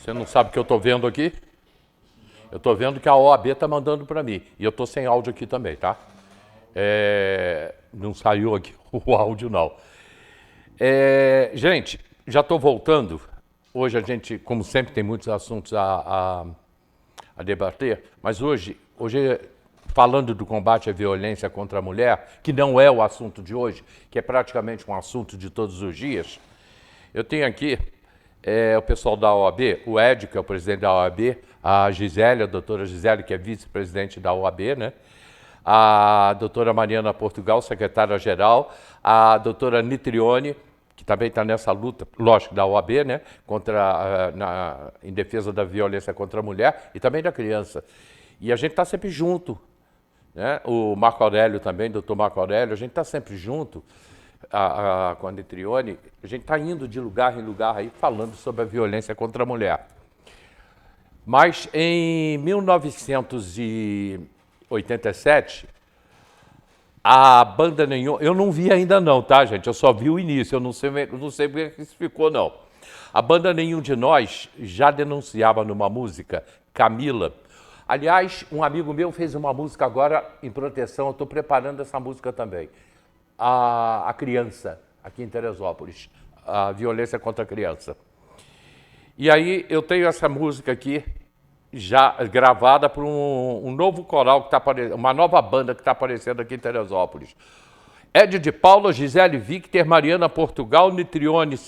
Você não sabe o que eu estou vendo aqui? Eu estou vendo que a OAB está mandando para mim. E eu estou sem áudio aqui também, tá? Não saiu aqui o áudio, não. Gente, já estou voltando. Hoje a gente, como sempre, tem muitos assuntos a debater. Mas hoje, falando do combate à violência contra a mulher, que não é o assunto de hoje, que é praticamente um assunto de todos os dias, eu tenho aqui o pessoal da OAB, o Ed, que é o presidente da OAB, a Gisele, a doutora Gisele, que é vice-presidente da OAB, né? A doutora Mariana Portugal, secretária-geral, a doutora Nitrione, que também está nessa luta, lógico, da OAB, né? Em defesa da violência contra a mulher e também da criança. E a gente está sempre junto, né? O Marco Aurélio também, doutor Marco Aurélio, a gente está sempre junto. Com a Nitrione, a gente está indo de lugar em lugar aí falando sobre a violência contra a mulher. Mas em 1987, a Banda Nenhum, eu não vi ainda não, tá, gente? Eu só vi o início, eu não sei como é que isso ficou, não. A Banda Nenhum de Nós já denunciava numa música, Camila. Aliás, um amigo meu fez uma música agora em proteção, eu estou preparando essa música também. A criança, aqui em Teresópolis, a violência contra a criança. E aí eu tenho essa música aqui, já gravada por um novo coral, que tá aparecendo, uma nova banda que está aparecendo aqui em Teresópolis. Ed de Paula, Gisele Victor, Mariana Portugal, Nitrione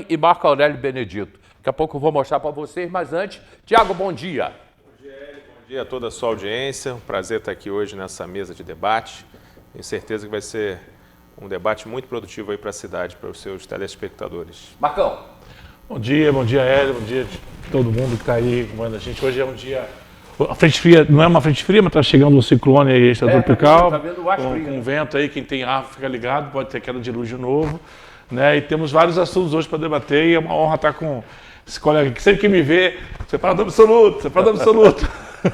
e Marco Aurélio Benedito. Daqui a pouco eu vou mostrar para vocês, mas antes, Tiago, bom dia. Bom dia a toda a sua audiência, um prazer estar aqui hoje nessa mesa de debate. Tenho certeza que vai ser um debate muito produtivo aí para a cidade, para os seus telespectadores. Marcão. Bom dia, Hélio, bom dia de todo mundo que está aí acompanhando a gente. Hoje é um dia... A frente fria, não é uma frente fria, mas está chegando um ciclone aí extratropical, tá vendo o ar frio, com vento aí, quem tem árvore fica ligado, pode ter queda de luz de novo. Né? E temos vários assuntos hoje para debater e é uma honra estar com esse colega que sempre que me vê, separado absoluto.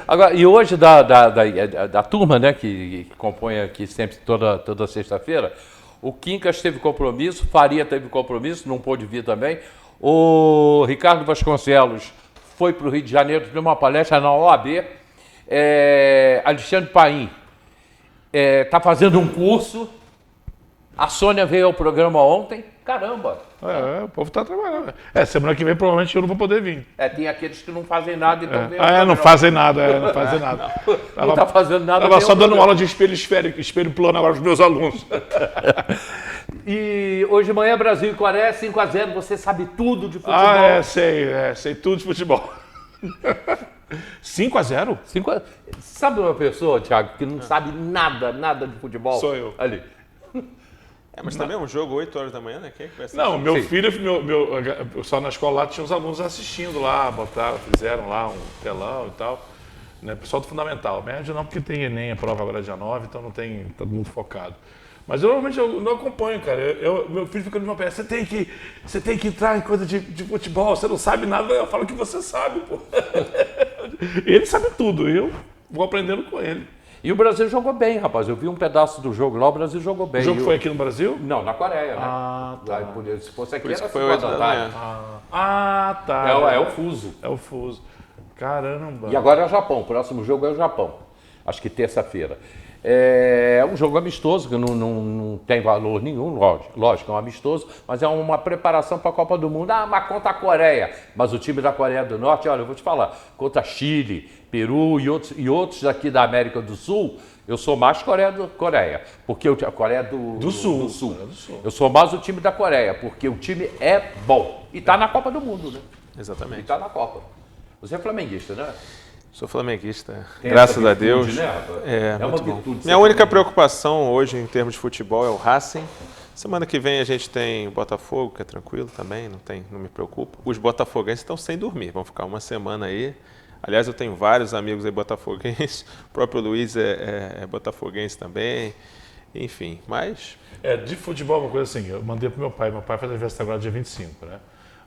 Agora, e hoje da turma, né, que compõe aqui sempre toda sexta-feira, o Quincas teve compromisso, Faria teve compromisso, não pôde vir também. O Ricardo Vasconcelos foi para o Rio de Janeiro para uma palestra na OAB. Alexandre Paim está fazendo um curso. A Sônia veio ao programa ontem. Caramba! O povo está trabalhando. Semana que vem provavelmente eu não vou poder vir. Tem aqueles que não fazem nada e estão vendo. Não fazem nada, não está fazendo nada. Estava só dando aula de espelho esférico, espelho plano agora para os meus alunos. E hoje de manhã, Brasil e Coreia, 5-0, você sabe tudo de futebol. Sei tudo de futebol. 5-0? Sabe uma pessoa, Thiago, que não sabe nada de futebol? Sou eu. Ali. Mas também é um jogo 8 horas da manhã, né? Quem é que vai assistir? Não, meu filho, só na escola lá tinha os alunos assistindo lá, fizeram lá um telão e tal. Né? Pessoal do fundamental. Médio não, porque tem Enem, a prova agora é dia 9, então não tem todo mundo focado. Mas normalmente eu não acompanho, cara. Meu filho fica no meu pé, você tem que entrar em coisa de futebol, você não sabe nada, eu falo que você sabe, pô. Ele sabe tudo, eu vou aprendendo com ele. E o Brasil jogou bem, rapaz. Eu vi um pedaço do jogo lá, o Brasil jogou bem. O jogo foi aqui no Brasil? Não, na Coreia, né? Tá. Se fosse aqui, isso era foi 8 da manhã. Tá. É o fuso. É o fuso. Caramba. E agora é o Japão. O próximo jogo é o Japão. Acho que terça-feira. É um jogo amistoso, que não tem valor nenhum, lógico, é um amistoso, mas é uma preparação para a Copa do Mundo. Mas contra a Coreia. Mas o time da Coreia do Norte, olha, eu vou te falar, contra Chile, Peru e outros aqui da América do Sul, eu sou mais Coreia, porque a Coreia do Sul. Eu sou mais o time da Coreia, porque o time é bom. E está na Copa do Mundo, né? Exatamente. E está na Copa. Você é flamenguista, né? Sou flamenguista, Tem graças a virtude, Deus. Né? Muito bom. Minha única preocupação hoje em termos de futebol é o Racing. Semana que vem a gente tem o Botafogo, que é tranquilo também, não me preocupa. Os botafoguenses estão sem dormir, vão ficar uma semana aí. Aliás, eu tenho vários amigos aí botafoguenses, o próprio Luiz é botafoguense também, enfim, mas... De futebol, uma coisa assim, eu mandei pro meu pai faz aniversário agora dia 25, né?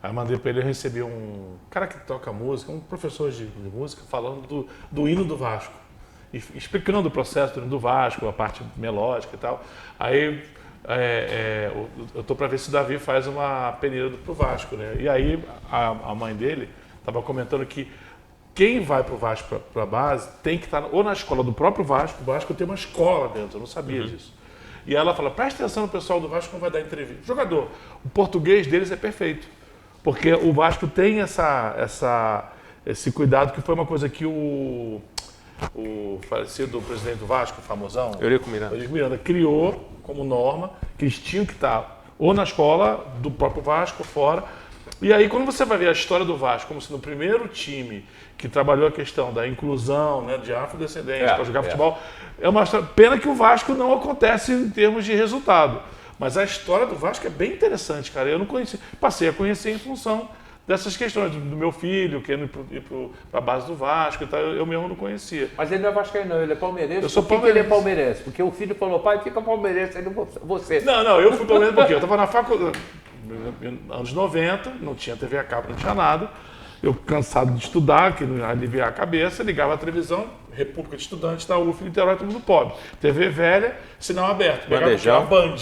Aí eu mandei para ele, eu recebi um cara que toca música, um professor de música, falando do hino do Vasco. Explicando o processo do hino do Vasco, a parte melódica e tal. Aí eu tô para ver se o Davi faz uma peneira pro Vasco, né? E aí a mãe dele estava comentando que quem vai pro Vasco para a base tem que estar ou na escola do próprio Vasco. O Vasco tem uma escola dentro, eu não sabia disso. E ela fala, presta atenção no pessoal do Vasco quando vai dar entrevista. Jogador, o português deles é perfeito. Porque o Vasco tem esse cuidado, que foi uma coisa que o falecido presidente do Vasco, famosão, Eurico Miranda, criou como norma, que eles tinham que estar ou na escola do próprio Vasco, ou fora. E aí, quando você vai ver a história do Vasco, como se no primeiro time que trabalhou a questão da inclusão, né, de afrodescendentes para jogar futebol, é uma história. Pena que o Vasco não acontece em termos de resultado. Mas a história do Vasco é bem interessante, cara. Eu não conheci, passei a conhecer em função dessas questões do meu filho, que ia para a base do Vasco e tal, eu mesmo não conhecia. Mas ele não é vascaíno, não, ele é palmeirense. Eu sou palmeirense. Por que ele é palmeirense? Porque o filho falou, pai, fica palmeirense, ele você. Não, eu fui palmeirense porque eu estava na faculdade, anos 90, não tinha TV a cabo, não tinha nada. Eu, cansado de estudar, que não aliviar a cabeça, ligava a televisão, República de Estudantes da UF, Niterói, todo mundo pobre. TV velha, sinal aberto. Pegava a Band.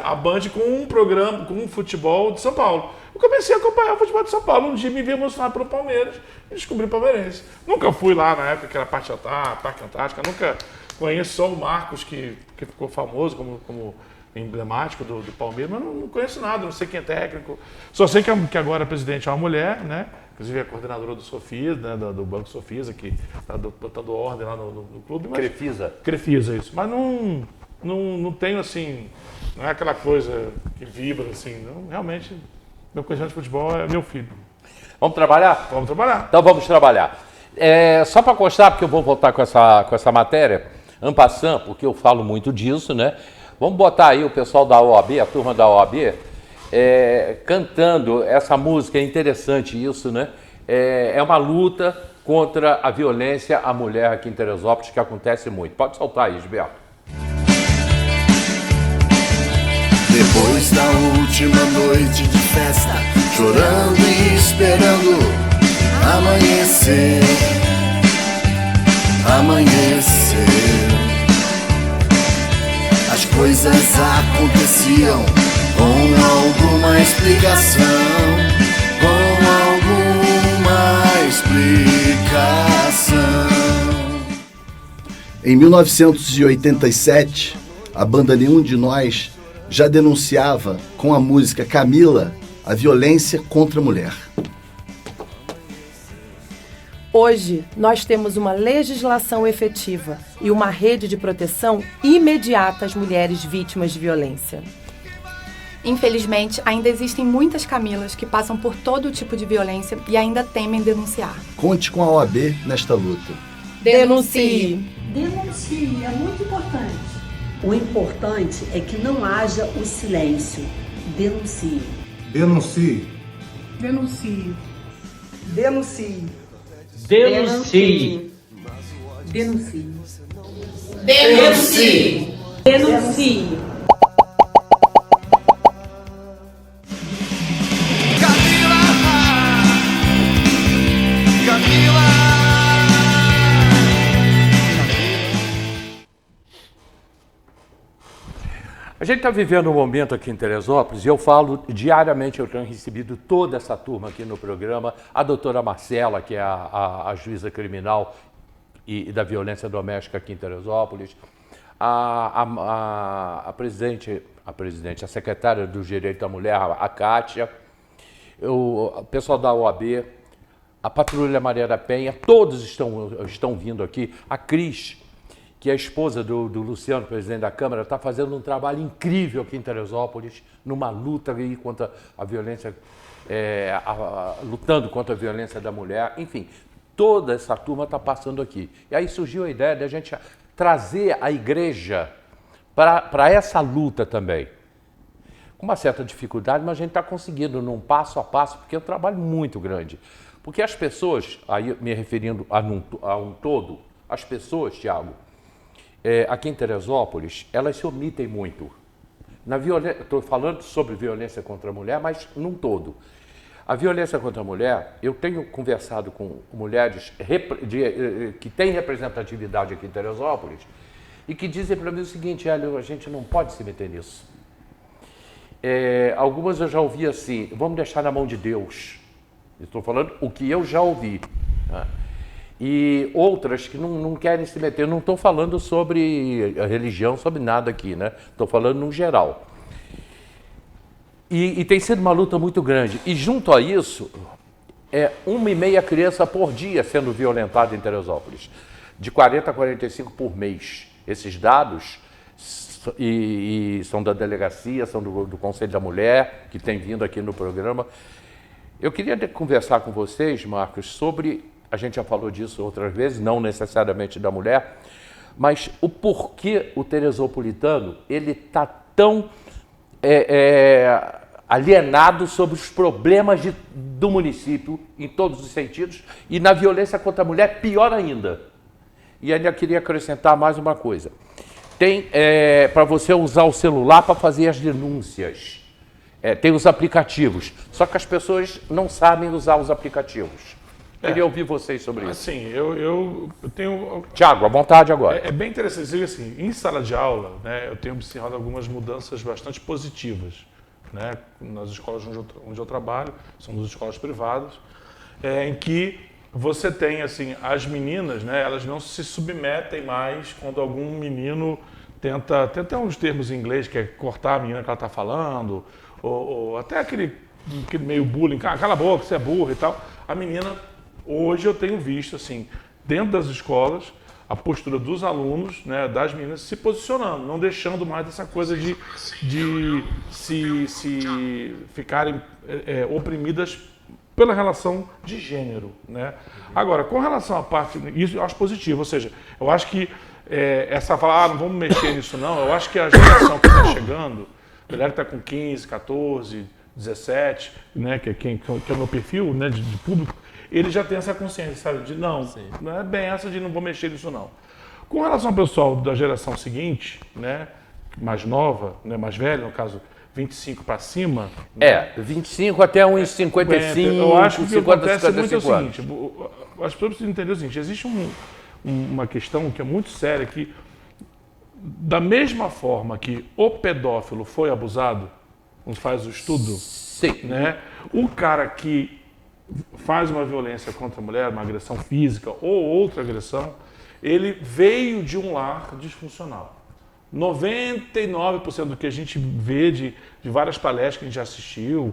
A Band com um programa, com um futebol de São Paulo. Eu comecei a acompanhar o futebol de São Paulo. Um dia me vi emocionado pelo Palmeiras e descobri palmeirense. Nunca fui lá na época que era Parque Antártica, nunca conheço só o Marcos, que ficou famoso como emblemático do Palmeiras, mas não conheço nada, não sei quem é técnico. Só sei que agora a presidente é uma mulher, né? Inclusive é a coordenadora do Sofia, né? do Banco Sofisa, que está botando ordem lá no clube. Mas... Crefisa, isso. Mas não tenho assim, não é aquela coisa que vibra assim, não, realmente, meu conhecimento de futebol é meu filho. Vamos trabalhar? Vamos trabalhar. Então vamos trabalhar. Só para constar, porque eu vou voltar com essa matéria, en passant, porque eu falo muito disso, né? Vamos botar aí o pessoal da OAB, a turma da OAB, cantando essa música, é interessante isso, né? É uma luta contra a violência à mulher aqui em Teresópolis, que acontece muito. Pode soltar aí, Gilberto. Depois da última noite de festa, chorando e esperando amanhecer, as coisas aconteciam com alguma explicação, Em 1987, a banda Nenhum de Nós já denunciava com a música Camila a violência contra a mulher. Hoje, nós temos uma legislação efetiva e uma rede de proteção imediata às mulheres vítimas de violência. Infelizmente, ainda existem muitas Camilas que passam por todo tipo de violência e ainda temem denunciar. Conte com a OAB nesta luta. Denuncie! Denuncie, é muito importante. O importante é que não haja o silêncio. Denuncie. Denuncie. Denuncie. Denuncie. Denuncie. Denuncie. Denuncie! Denuncie. A gente está vivendo um momento aqui em Teresópolis, e eu falo diariamente, eu tenho recebido toda essa turma aqui no programa, a doutora Marcela, que é a juíza criminal e da violência doméstica aqui em Teresópolis, a secretária do Direito da Mulher, a Kátia, o pessoal da OAB, a Patrulha Maria da Penha, todos estão vindo aqui, a Cris, que é a esposa do Luciano, presidente da Câmara, está fazendo um trabalho incrível aqui em Teresópolis, numa luta aí contra a violência, lutando contra a violência da mulher. Enfim, toda essa turma está passando aqui. E aí surgiu a ideia de a gente trazer a igreja para essa luta também. Com uma certa dificuldade, mas a gente está conseguindo num passo a passo, porque é um trabalho muito grande. Porque as pessoas, aí me referindo a um todo, as pessoas, Tiago, aqui em Teresópolis, elas se omitem muito. Estou falando sobre violência contra a mulher, mas num todo. A violência contra a mulher, eu tenho conversado com mulheres que têm representatividade aqui em Teresópolis e que dizem para mim o seguinte: Hélio, a gente não pode se meter nisso. Algumas eu já ouvi assim: vamos deixar na mão de Deus. Estou falando o que eu já ouvi. Né? E outras que não querem se meter. Eu não estou falando sobre a religião, sobre nada aqui, né? Estou falando no geral. E tem sido uma luta muito grande. E junto a isso, 1,5 criança por dia sendo violentada em Teresópolis. De 40 a 45 por mês. Esses dados e são da delegacia, são do Conselho da Mulher, que tem vindo aqui no programa. Eu queria conversar com vocês, Marcos, sobre... A gente já falou disso outras vezes, não necessariamente da mulher, mas o porquê o teresopolitano ele está tão alienado sobre os problemas do município, em todos os sentidos, e na violência contra a mulher, pior ainda. E ainda queria acrescentar mais uma coisa. Tem para você usar o celular para fazer as denúncias. Tem os aplicativos, só que as pessoas não sabem usar os aplicativos. Queria ouvir vocês sobre isso. Assim, eu tenho... Tiago, à vontade agora. É bem interessante, assim, em sala de aula, né, eu tenho observado algumas mudanças bastante positivas, né, nas escolas onde eu trabalho, são duas escolas privadas, em que você tem, assim, as meninas, né, elas não se submetem mais quando algum menino tenta... Tem até uns termos em inglês, que é cortar a menina que ela está falando, ou até aquele meio bullying, cala a boca, você é burro e tal. A menina... Hoje eu tenho visto, assim, dentro das escolas, a postura dos alunos, né, das meninas, se posicionando, não deixando mais essa coisa de se ficarem oprimidas pela relação de gênero, né? Agora, com relação à parte... Isso eu acho positivo, ou seja, eu acho que essa fala, não vamos mexer nisso não, eu acho que a geração que está chegando, a galera que está com 15, 14, 17, né, que é o meu perfil, né, de público, ele já tem essa consciência, sabe? De não é bem essa de não vou mexer nisso não. Com relação ao pessoal da geração seguinte, né, mais nova, né, mais velha, no caso 25 para cima... 25 até uns 55, eu acho que 50, acontece 55 muito é o anos. seguinte, as pessoas precisam entender o seguinte: existe uma questão que é muito séria, que da mesma forma que o pedófilo foi abusado, não faz o estudo, né, o cara que faz uma violência contra a mulher, uma agressão física ou outra agressão, ele veio de um lar disfuncional. 99% do que a gente vê de várias palestras que a gente já assistiu,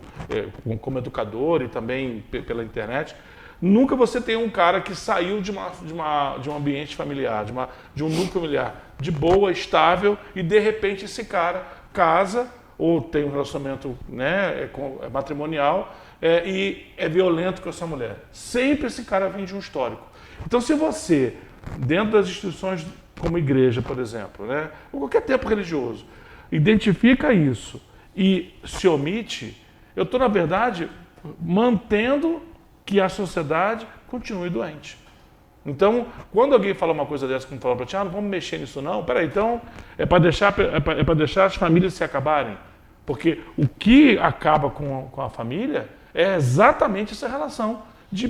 como educador e também pela internet, nunca você tem um cara que saiu de um ambiente familiar, de um núcleo familiar de boa, estável, e de repente esse cara casa ou tem um relacionamento, né, matrimonial, e é violento com essa mulher. Sempre esse cara vem de um histórico. Então, se você, dentro das instituições como igreja, por exemplo, né, ou qualquer tempo religioso, identifica isso e se omite, eu estou, na verdade, mantendo que a sociedade continue doente. Então, quando alguém fala uma coisa dessa, como falou para ti, não vamos mexer nisso não, peraí, então é para deixar as famílias se acabarem. Porque o que acaba com a família é exatamente essa relação de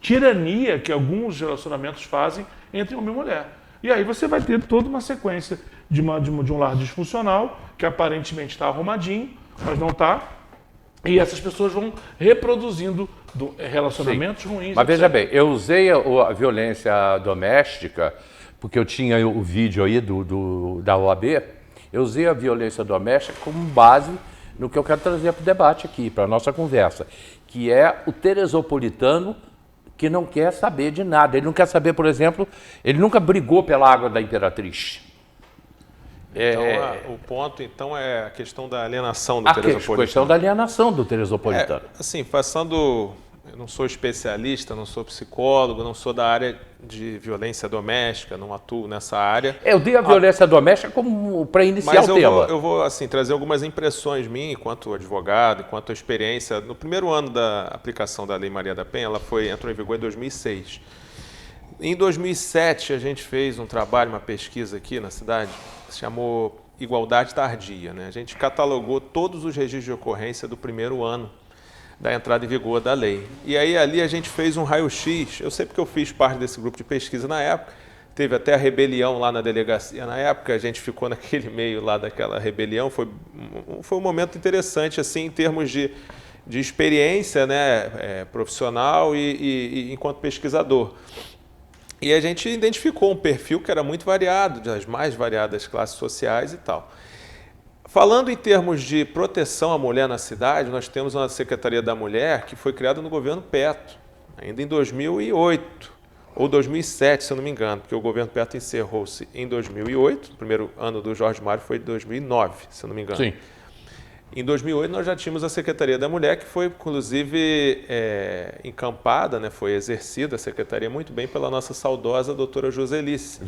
tirania que alguns relacionamentos fazem entre homem e mulher. E aí você vai ter toda uma sequência de um lar disfuncional, que aparentemente está arrumadinho, mas não está. E essas pessoas vão reproduzindo relacionamentos ruins. Mas veja bem, eu usei a violência doméstica, porque eu tinha o vídeo aí da OAB, eu usei a violência doméstica como base no que eu quero trazer para o debate aqui, para a nossa conversa, que é o teresopolitano que não quer saber de nada. Ele não quer saber, por exemplo, ele nunca brigou pela água da Imperatriz. Então, o ponto, então, é a questão da alienação do teresopolitano. A questão da alienação do teresopolitano. Assim, eu não sou especialista, não sou psicólogo, não sou da área de violência doméstica, não atuo nessa área. Eu dei a violência doméstica como para iniciar o tema. Mas eu vou assim, trazer algumas impressões minhas, enquanto advogado, enquanto experiência. No primeiro ano da aplicação da Lei Maria da Penha, ela entrou em vigor em 2006. Em 2007, a gente fez um trabalho, uma pesquisa aqui na cidade, que se chamou Igualdade Tardia, né? A gente catalogou todos os registros de ocorrência do primeiro ano da entrada em vigor da lei. E aí ali a gente fez um raio-x, eu sei porque eu fiz parte desse grupo de pesquisa na época, Teve até a rebelião lá na delegacia. Na época, a gente ficou naquele meio lá daquela rebelião. Foi um momento interessante, assim, em termos de experiência, né, profissional e enquanto pesquisador. E a gente identificou um perfil que era muito variado, das mais variadas classes sociais e tal. Falando em termos de proteção à mulher na cidade, nós temos uma Secretaria da Mulher que foi criada no governo Petro, ainda em 2008. Ou 2007, se eu não me engano, porque o governo Petro encerrou-se em 2008, o primeiro ano do Jorge Mário foi de 2009, se eu não me engano. Sim. Em 2008 nós já tínhamos a Secretaria da Mulher, que foi inclusive encampada, né, foi exercida a Secretaria muito bem pela nossa saudosa doutora Joselice.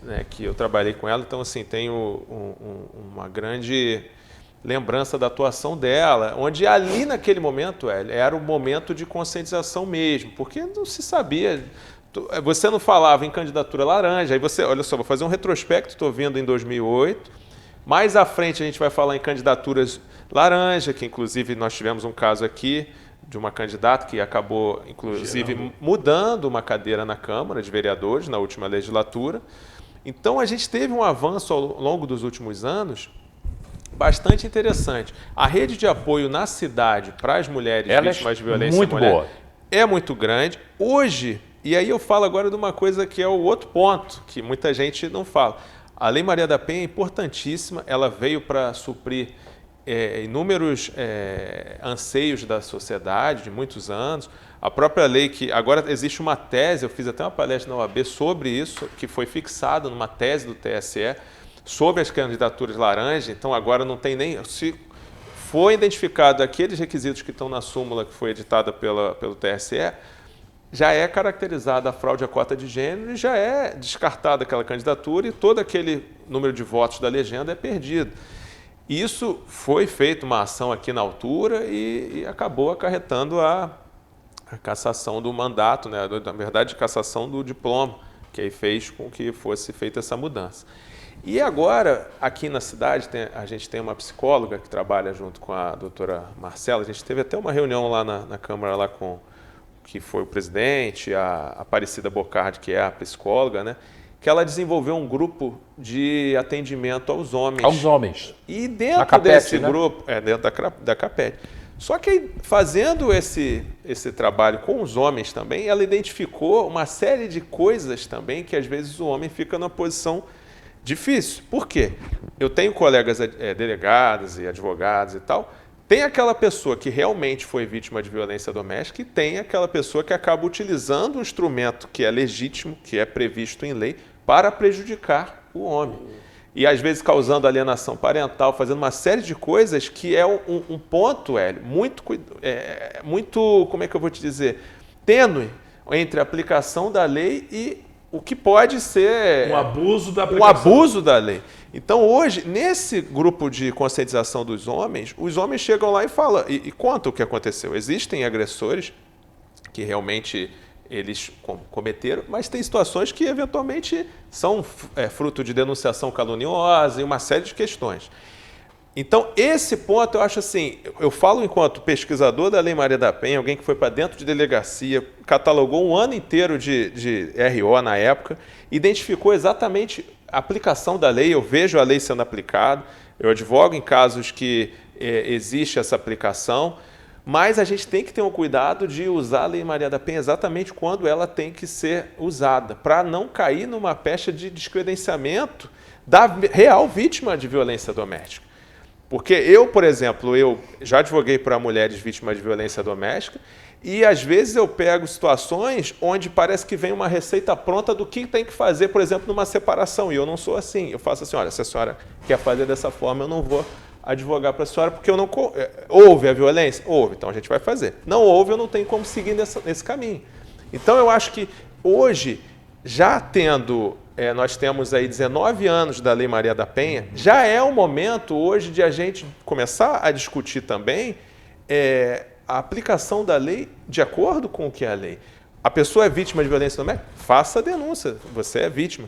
Né, que eu trabalhei com ela, então assim, tenho uma grande lembrança da atuação dela, onde ali naquele momento, era o momento de conscientização mesmo, porque não se sabia... Você não falava em candidatura laranja, aí você, olha só, vou fazer um retrospecto, estou vindo em 2008, mais à frente a gente vai falar em candidaturas laranja, que inclusive nós tivemos um caso aqui de uma candidata que acabou, inclusive, mudando uma cadeira na Câmara de Vereadores na última legislatura. Então a gente teve um avanço ao longo dos últimos anos bastante interessante. A rede de apoio na cidade para as mulheres vítimas de violência muito boa. É muito grande. Hoje... E aí eu falo agora de uma coisa que é o outro ponto, que muita gente não fala. A Lei Maria da Penha é importantíssima, ela veio para suprir inúmeros anseios da sociedade de muitos anos. A própria lei que... Agora existe uma tese, eu fiz até uma palestra na OAB sobre isso, que foi fixada numa tese do TSE, sobre as candidaturas laranja. Então agora não tem nem... Se foi identificado aqueles requisitos que estão na súmula que foi editada pelo TSE, já é caracterizada a fraude à cota de gênero e já é descartada aquela candidatura e todo aquele número de votos da legenda é perdido. Isso foi feito uma ação aqui na altura e acabou acarretando a cassação do mandato, né? Na verdade, cassação do diploma, que aí fez com que fosse feita essa mudança. E agora, aqui na cidade, a gente tem uma psicóloga que trabalha junto com a doutora Marcela. A gente teve até uma reunião lá na Câmara lá com... que foi o presidente, a Aparecida Bocardi, que é a psicóloga, né, que ela desenvolveu um grupo de atendimento aos homens. Aos homens. E dentro Capete, desse né? grupo, dentro da Capete. Só que fazendo esse trabalho com os homens também, ela identificou uma série de coisas também que às vezes o homem fica numa posição difícil. Por quê? Eu tenho colegas delegados e advogados e tal. Tem aquela pessoa que realmente foi vítima de violência doméstica e tem aquela pessoa que acaba utilizando um instrumento que é legítimo, que é previsto em lei, para prejudicar o homem. E às vezes causando alienação parental, fazendo uma série de coisas que é um ponto, muito, como é que eu vou te dizer, tênue entre a aplicação da lei e o que pode ser um abuso da aplicação. Um abuso da lei. Então, hoje, nesse grupo de conscientização dos homens, os homens chegam lá e falam, e contam o que aconteceu. Existem agressores que realmente eles cometeram, mas tem situações que, eventualmente, são fruto de denunciação caluniosa e uma série de questões. Então, esse ponto, eu acho assim, eu falo enquanto pesquisador da Lei Maria da Penha, alguém que foi para dentro de delegacia, catalogou um ano inteiro de RO na época, identificou exatamente a aplicação da lei, eu vejo a lei sendo aplicada, eu advogo em casos que existe essa aplicação, mas a gente tem que ter um cuidado de usar a Lei Maria da Penha exatamente quando ela tem que ser usada, para não cair numa pecha de descredenciamento da real vítima de violência doméstica. Porque eu, por exemplo, eu já advoguei para mulheres vítimas de violência doméstica e, às vezes, eu pego situações onde parece que vem uma receita pronta do que tem que fazer, por exemplo, numa separação. E eu não sou assim. Eu faço assim, olha, se a senhora quer fazer dessa forma, eu não vou advogar para a senhora, porque eu não... Houve a violência? Houve, então a gente vai fazer. Não houve, eu não tenho como seguir nesse caminho. Então, eu acho que hoje, já tendo... nós temos aí 19 anos da Lei Maria da Penha, já é o momento hoje de a gente começar a discutir também a aplicação da lei de acordo com o que é a lei. A pessoa é vítima de violência doméstica? Faça a denúncia, você é vítima.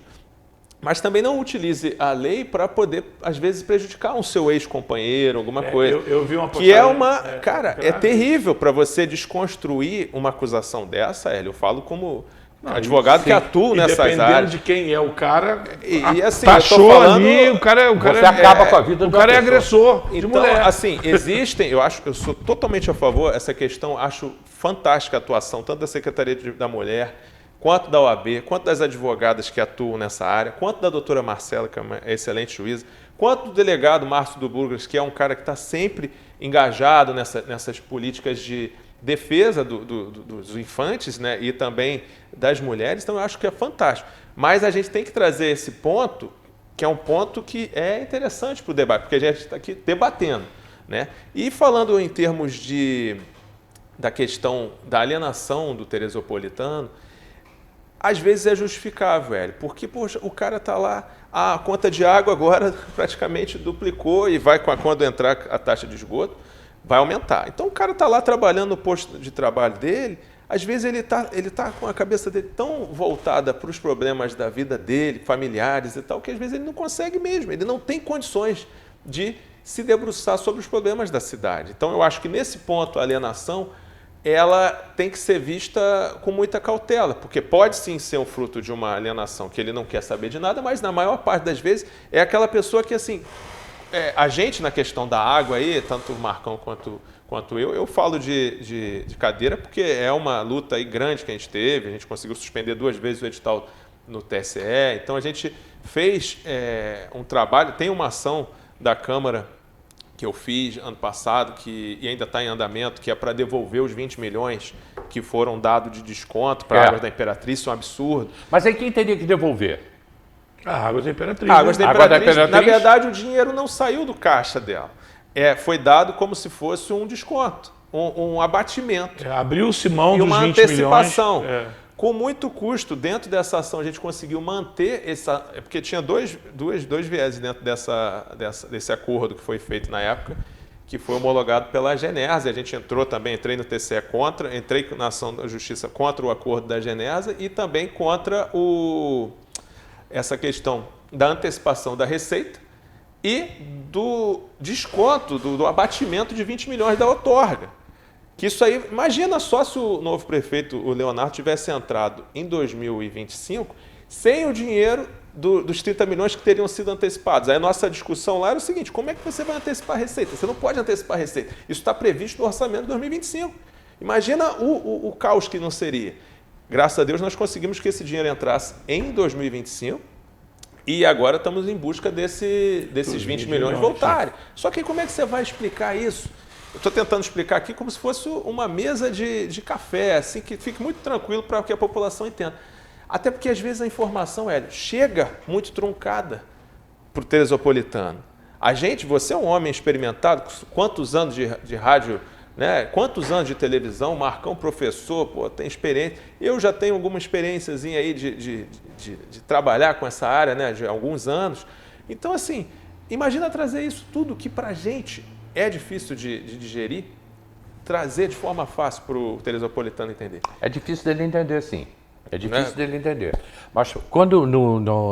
Mas também não utilize a lei para poder, às vezes, prejudicar um seu ex-companheiro, alguma coisa. Eu vi uma postagem, que é uma... cara, é terrível para você desconstruir uma acusação dessa, Hélio. Eu falo como... advogado que atua nessas dependendo áreas. de quem é o cara, E assim, taxou eu tô falando, ali, o cara Você acaba com a vida o da cara é pessoa. agressor de então, mulher. assim, existem, eu sou totalmente a favor, essa questão, acho fantástica a atuação, tanto da Secretaria da Mulher, quanto da OAB, quanto das advogadas que atuam nessa área, quanto da doutora Marcela, que é uma excelente juíza, quanto do delegado Márcio do Burgos, que é um cara que está sempre engajado nessas políticas de defesa dos infantes, né, e também das mulheres. Então, eu acho que é fantástico. Mas a gente tem que trazer esse ponto, que é um ponto que é interessante para o debate, porque a gente está aqui debatendo, né? E falando em termos da questão da alienação do teresopolitano, às vezes é justificável, velho, porque poxa, o cara está lá, a conta de água agora praticamente duplicou e vai, quando entrar a taxa de esgoto, vai aumentar. Então o cara está lá trabalhando no posto de trabalho dele, às vezes ele tá com a cabeça dele tão voltada para os problemas da vida dele, familiares e tal, que às vezes ele não consegue mesmo, ele não tem condições de se debruçar sobre os problemas da cidade. Então eu acho que nesse ponto a alienação ela tem que ser vista com muita cautela, porque pode sim ser um fruto de uma alienação que ele não quer saber de nada, mas na maior parte das vezes é aquela pessoa que assim, a gente na questão da água aí, tanto o Marcão quanto eu falo de cadeira porque é uma luta aí grande que a gente teve, a gente conseguiu suspender 2 vezes o edital no TSE, então a gente fez um trabalho, tem uma ação da Câmara que eu fiz ano passado, e ainda está em andamento, que é para devolver os 20 milhões que foram dados de desconto para Águas da Imperatriz, isso é um absurdo. Mas aí quem teria que devolver? A Águas da Imperatriz. Águas da Água da Imperatriz, Imperatriz? na verdade, o dinheiro não saiu do caixa dela. Foi dado como se fosse um desconto, um abatimento. Abriu-se mão E dos uma 20 antecipação. milhões. Com muito custo, dentro dessa ação, a gente conseguiu manter essa... Porque tinha dois vieses dentro desse acordo que foi feito na época, que foi homologado pela Genersa. A gente entrei no TCE contra, entrei na ação da Justiça contra o acordo da Genersa e também contra essa questão da antecipação da receita e do desconto, do abatimento de 20 milhões da outorga. Que isso aí, imagina só se o novo prefeito, o Leonardo, tivesse entrado em 2025 sem o dinheiro dos 30 milhões que teriam sido antecipados. Aí a nossa discussão lá era o seguinte, como é que você vai antecipar a receita? Você não pode antecipar a receita. Isso está previsto no orçamento de 2025. Imagina o caos que não seria. Graças a Deus nós conseguimos que esse dinheiro entrasse em 2025 e agora estamos em busca desses 20 milhões voltarem. Só que como é que você vai explicar isso? Eu estou tentando explicar aqui como se fosse uma mesa de café, assim, que fique muito tranquilo para que a população entenda. Até porque, às vezes, a informação, Hélio, chega muito truncada para o teresopolitano. Você é um homem experimentado, quantos anos de rádio, né? Quantos anos de televisão, Marcão, professor, tem experiência. Eu já tenho alguma experiênciazinha aí de trabalhar com essa área, né? De alguns anos. Então, assim, imagina trazer isso tudo que para a gente é difícil de digerir, trazer de forma fácil para o teresopolitano entender. É difícil dele entender, sim. É difícil dele entender. Mas quando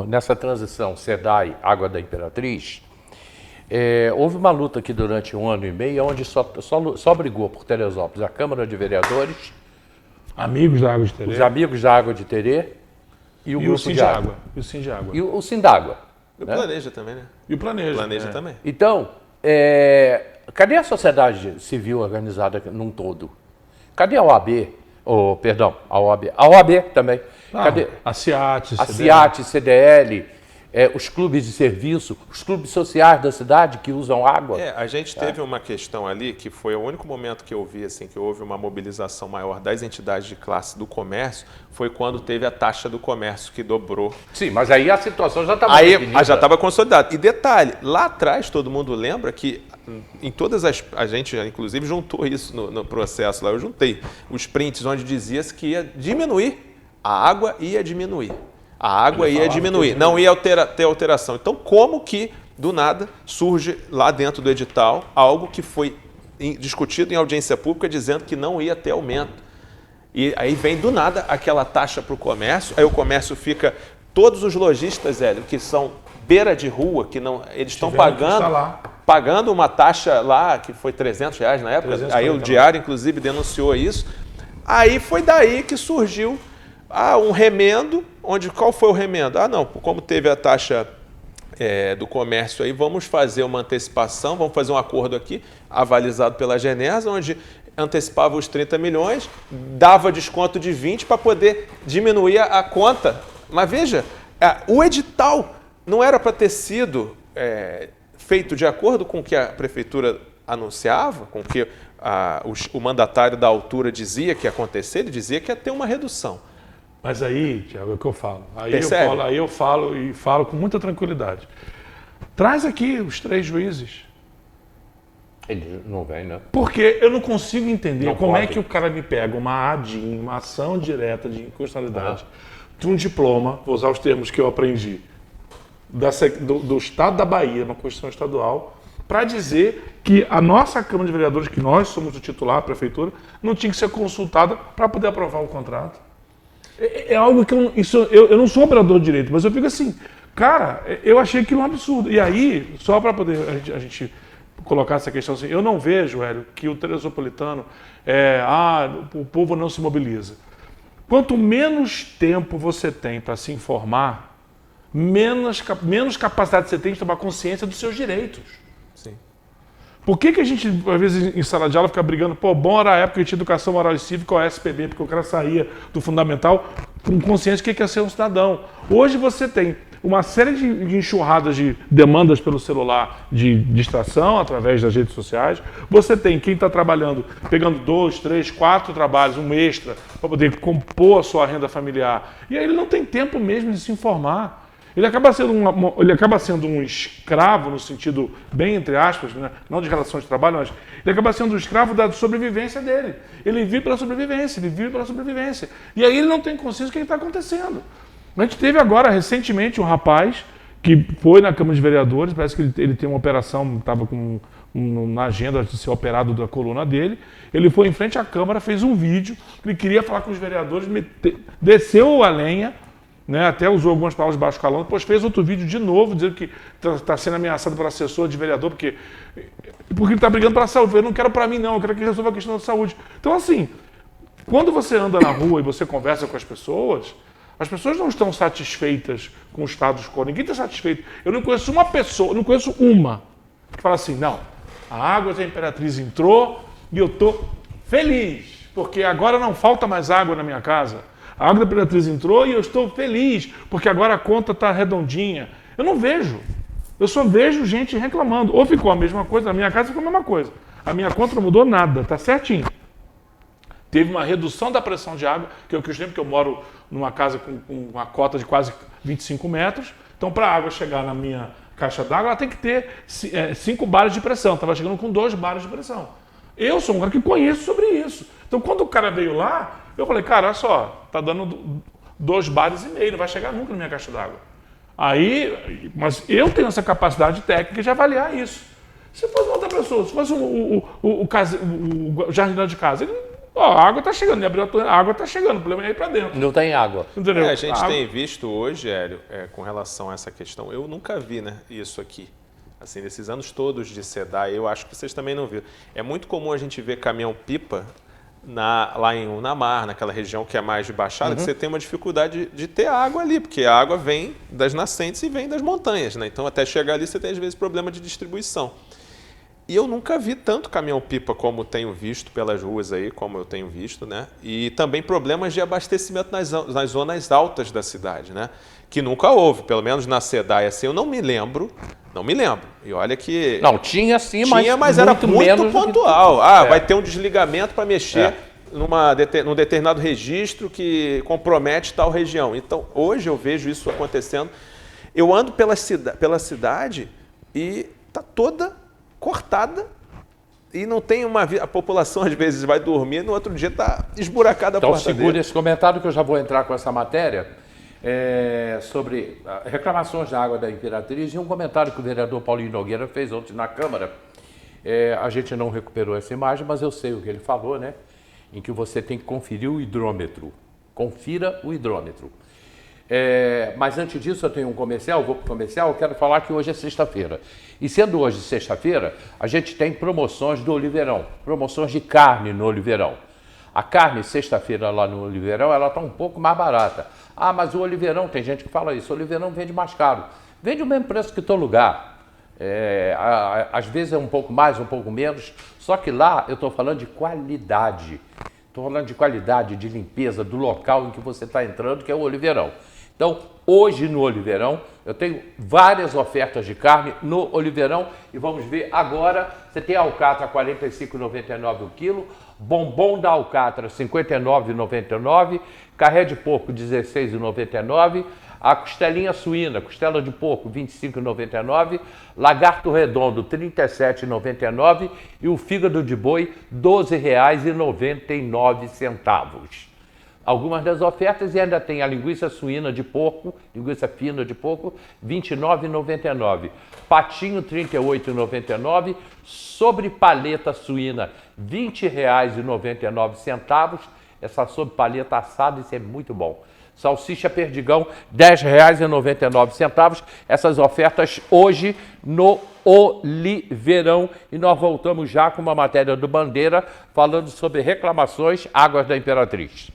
nessa transição SEDAI, Água da Imperatriz, houve uma luta aqui durante 1 ano e meio, onde só brigou por Teresópolis a Câmara de Vereadores, Amigos da Água de Terê. os amigos da Água de Terê e o E o Grupo Sim de de Água. Água. E o Sim de Água. E o Sindágua. E o né? Planeja também, né? E o Planeja. Planeja também. Então, cadê a sociedade civil organizada num todo? Cadê a OAB? A OAB. A OAB também. Cadê? A CIAT, A CIAT, CDL, os clubes de serviço, os clubes sociais da cidade que usam água. A gente teve uma questão ali que foi o único momento que eu vi assim, que houve uma mobilização maior das entidades de classe do comércio, foi quando teve a taxa do comércio que dobrou. Sim, mas aí a situação já estava Aí já estava consolidada. E detalhe, lá atrás todo mundo lembra que em todas a gente inclusive juntou isso no processo lá, eu juntei os prints onde dizia-se que ia diminuir, a água ia diminuir. A água ia diminuir, não ia ter alteração. Então, como que, do nada, surge lá dentro do edital algo que foi discutido em audiência pública dizendo que não ia ter aumento? E aí vem, do nada, aquela taxa para o comércio, aí o comércio fica... Todos os lojistas, Hélio, que são beira de rua, que não, eles estão pagando uma taxa lá, que foi R$300 na época, aí o Diário, inclusive, denunciou isso. Aí foi daí que surgiu um remendo, qual foi o remendo? Não, como teve a taxa do comércio aí, vamos fazer uma antecipação, vamos fazer um acordo aqui, avalizado pela Genesa, onde antecipava os 30 milhões, dava desconto de 20 para poder diminuir a conta. Mas veja, o edital não era para ter sido feito de acordo com o que a prefeitura anunciava, com o que o mandatário da altura dizia que ia acontecer, ele dizia que ia ter uma redução. Mas aí, Tiago, é o que eu falo. Percebe? Aí eu falo com muita tranquilidade. Traz aqui os 3 juízes. Ele não vem, né? Porque eu não consigo entender Não como pode. é que o cara me pega uma ADIM, uma ação direta de inconstitucionalidade, de um diploma, vou usar os termos que eu aprendi, do Estado da Bahia, uma Constituição estadual, para dizer que a nossa Câmara de Vereadores, que nós somos o titular, a Prefeitura, não tinha que ser consultada para poder aprovar o contrato. É algo que eu não sou operador de direito, mas eu fico assim, cara, eu achei aquilo um absurdo. E aí, só para poder a gente colocar essa questão assim, eu não vejo, Hélio, que o teresopolitano o povo não se mobiliza. Quanto menos tempo você tem para se informar, menos capacidade você tem de tomar consciência dos seus direitos. Sim. Por que a gente, às vezes, em sala de aula, fica brigando? Bom era a época que tinha educação moral e cívica, ou SPB, porque o cara saía do fundamental com consciência do que é ser um cidadão. Hoje você tem uma série de enxurradas de demandas pelo celular de distração através das redes sociais. Você tem quem está trabalhando, pegando 2, 3, 4 trabalhos, um extra, para poder compor a sua renda familiar. E aí ele não tem tempo mesmo de se informar. Ele acaba sendo um escravo, no sentido bem entre aspas, né? Não de relações de trabalho, mas ele acaba sendo um escravo da sobrevivência dele. Ele vive pela sobrevivência. E aí ele não tem consciência do que está acontecendo. A gente teve agora, recentemente, um rapaz que foi na Câmara de Vereadores, parece que ele tem uma operação, estava na agenda de ser operado da coluna dele. Ele foi em frente à Câmara, fez um vídeo, ele queria falar com os vereadores, desceu a lenha, né, até usou algumas palavras de baixo calão, depois fez outro vídeo de novo, dizendo que está sendo ameaçado por assessor de vereador, porque ele está brigando pela saúde. Eu não quero para mim, não, eu quero que resolva a questão da saúde. Então, assim, quando você anda na rua e você conversa com as pessoas não estão satisfeitas com o status quo. Ninguém está satisfeito. Eu não conheço uma pessoa, não conheço uma, que fala assim, não, a água da Imperatriz entrou e eu estou feliz, porque agora não falta mais água na minha casa. A água da Imperatriz entrou e eu estou feliz, porque agora a conta está redondinha. Eu não vejo. Eu só vejo gente reclamando. Ou ficou a mesma coisa, na minha casa ficou a mesma coisa. A minha conta não mudou nada, está certinho. Teve uma redução da pressão de água, que eu costumo, porque eu moro numa casa com uma cota de quase 25 metros. Então, para a água chegar na minha caixa d'água, ela tem que ter 5 bares de pressão. Estava chegando com 2 bares de pressão. Eu sou um cara que conheço sobre isso. Então, quando o cara veio lá, eu falei, cara, olha só, tá dando 2,5 bares, não vai chegar nunca na minha caixa d'água. Aí, mas eu tenho essa capacidade técnica de avaliar isso. Se fosse uma outra pessoa, se fosse o jardineiro de casa, a água está chegando, ele abriu a água está chegando, o problema é ir para dentro. Não tem água. Entendeu? A gente tem visto hoje, Hélio, com relação a essa questão, eu nunca vi, né, isso aqui. Assim, nesses anos todos de SEDAI, eu acho que vocês também não viram. É muito comum a gente ver caminhão-pipa lá em Unamar, naquela região que é mais de baixada, que você tem uma dificuldade de ter água ali, porque a água vem das nascentes e vem das montanhas, né? Então, até chegar ali, você tem, às vezes, problema de distribuição. E eu nunca vi tanto caminhão-pipa como tenho visto pelas ruas aí, como eu tenho visto, né? E também problemas de abastecimento nas zonas altas da cidade, né? Que nunca houve, pelo menos na SEDAI, assim, eu não me lembro. E olha que... Não, tinha sim, mas era muito pontual. Vai ter um desligamento para mexer num determinado registro que compromete tal região. Então, hoje eu vejo isso acontecendo. Eu ando pela cidade e está toda cortada e não tem a população às vezes vai dormir, no outro dia está esburacada a porta dele. Então segura esse comentário que eu já vou entrar com essa matéria sobre reclamações da água da Imperatriz e um comentário que o vereador Paulinho Nogueira fez ontem na Câmara. A gente não recuperou essa imagem, mas eu sei o que ele falou, né? Em que você tem que conferir o hidrômetro. Confira o hidrômetro. Mas antes disso eu tenho um comercial, vou para o comercial, eu quero falar que hoje é sexta-feira. E sendo hoje sexta-feira, a gente tem promoções do Oliveirão, promoções de carne no Oliveirão. A carne, sexta-feira, lá no Oliveirão, ela está um pouco mais barata. Ah, mas o Oliveirão, tem gente que fala isso, o Oliveirão vende mais caro. Vende o mesmo preço que todo lugar. Às vezes é um pouco mais, um pouco menos, só que lá eu estou falando de qualidade. Estou falando de qualidade, de limpeza, do local em que você está entrando, que é o Oliveirão. Então, hoje no Oliveirão, eu tenho várias ofertas de carne no Oliveirão e vamos ver agora, você tem alcatra R$ 45,99 o quilo, bombom da alcatra R$ 59,99, carré de porco R$ 16,99, a costelinha suína, costela de porco R$ 25,99, lagarto redondo R$ 37,99 e o fígado de boi R$ 12,99. Algumas das ofertas e ainda tem a linguiça suína de porco, linguiça fina de porco, R$ 29,99. Patinho R$ 38,99. Sobre paleta suína, R$ 20,99. Essa sobre paleta assada, isso é muito bom. Salsicha perdigão, R$ 10,99. Essas ofertas hoje no Oliveirão. E nós voltamos já com uma matéria do Bandeira falando sobre reclamações Águas da Imperatriz.